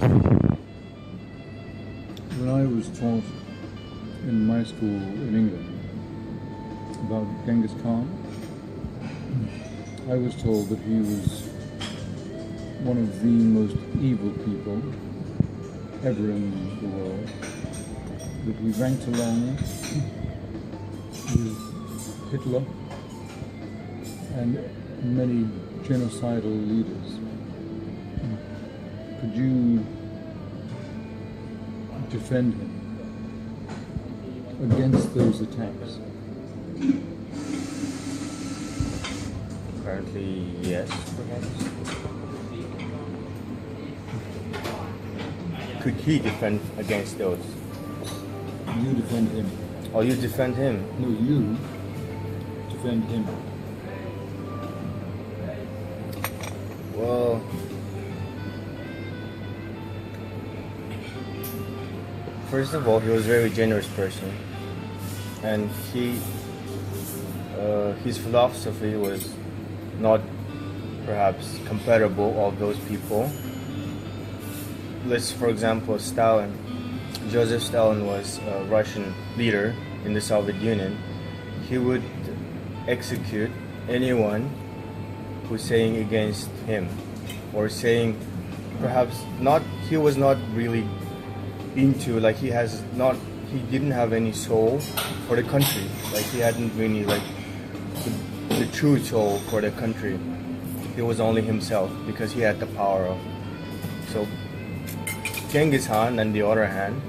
When I was taught in my school in England about Ganghez Khan, I was told that he was one of the most evil people ever in the world, that he ranked along with Hitler and many genocidal leaders. Could you defend him against those attacks? Currently, yes, perhaps. Could he defend against those? You defend him. Oh, you defend him? No, you defend him. Well, first of all, he was a very generous person, and his philosophy was not perhaps comparable of those people. Let's, for example, Stalin. Joseph Stalin was a Russian leader in the Soviet Union. He would execute anyone who's saying against him, or saying perhaps not. He was not really into, like, he didn't have any soul for the country. Like, he hadn't really, like, the true soul for the country. He was only himself because he had the power of. So Ganghez Khan, on the other hand,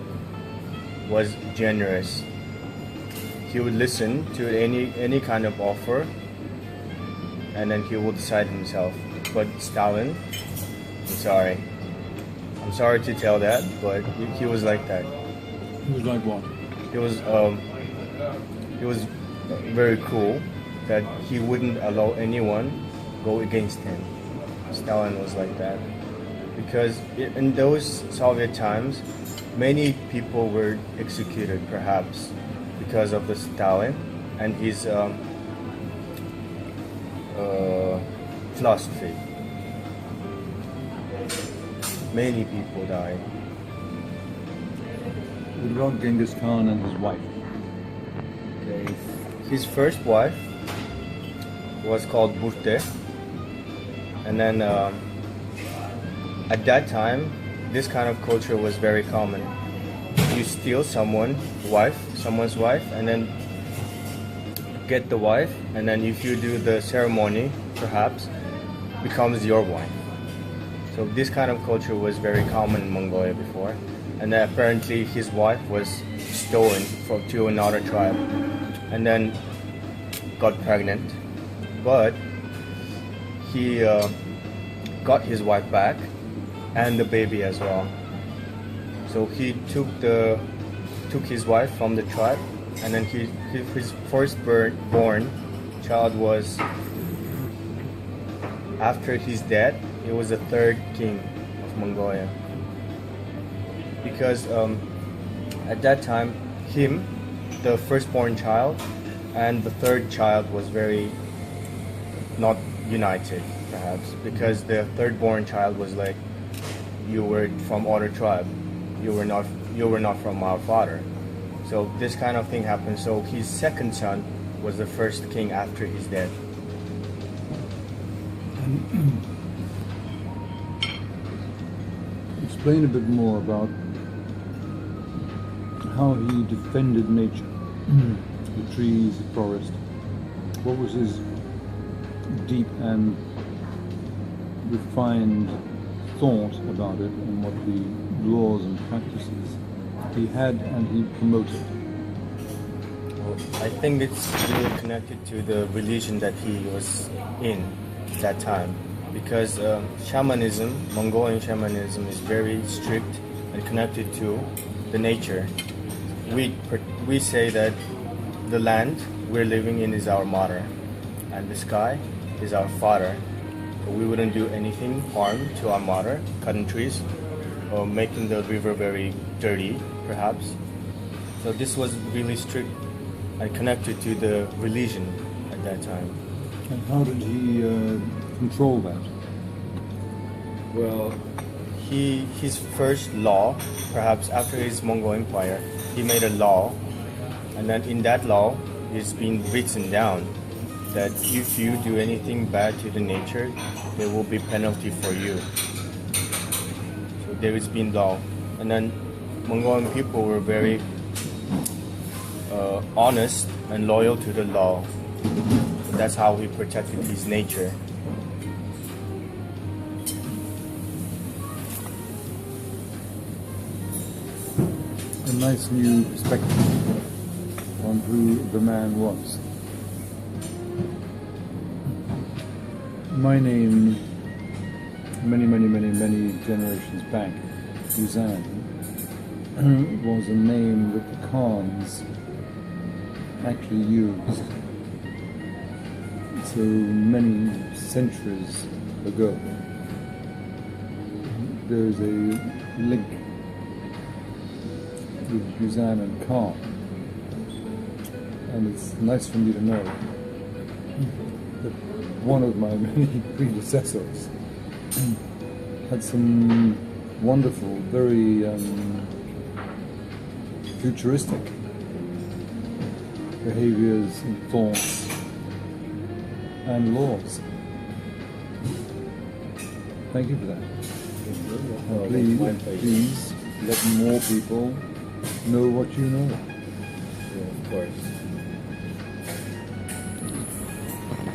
was generous. He would listen to any kind of offer, and then he would decide himself. But Stalin, I'm sorry to tell that, but he was like that. He was like what? He was very cool, that he wouldn't allow anyone go against him. Stalin was like that, because in those Soviet times, many people were executed, perhaps because of the Stalin and his philosophy. Many people died. What about Ganghez Khan and his wife? Okay. His first wife was called Burte, and then at that time, this kind of culture was very common. You steal someone's wife, and then get the wife, and then if you do the ceremony, perhaps becomes your wife. So this kind of culture was very common in Mongolia before, and then apparently his wife was stolen to another tribe, and then got pregnant, but he got his wife back and the baby as well. So he took his wife from the tribe, and then his firstborn child was, after his death, he was the third king of Mongolia. Because at that time, the firstborn child, and the third child was very not united, perhaps, because the thirdborn child was like, you were from other tribe, you were not from our father. So this kind of thing happened. So his second son was the first king after his death. Explain a bit more about how he defended nature, the trees, the forest. What was his deep and refined thought about it, and what the laws and practices he had and he promoted? Well, I think it's really connected to the religion that he was in at that time, because shamanism, Mongolian shamanism, is very strict and connected to the nature. We say that the land we're living in is our mother, and the sky is our father. So we wouldn't do anything harm to our mother, cutting trees, or making the river very dirty, perhaps. So this was really strict and connected to the religion at that time. And how did he control that? Well, his first law, perhaps after his Mongol Empire, he made a law, and then in that law, it's been written down that if you do anything bad to the nature, there will be penalty for you. So there has been law, and then Mongolian people were very honest and loyal to the law. So that's how he protected his nature. A nice new perspective on who the man was. My name, many generations back, Buzan, was a name that the Khans actually used so many centuries ago. There is a link with Buzan and Khan, and it's nice for me to know that one of my many predecessors had some wonderful, very futuristic behaviors and thoughts and laws. Thank you for that. Please let more people know what you know. Yeah, of course.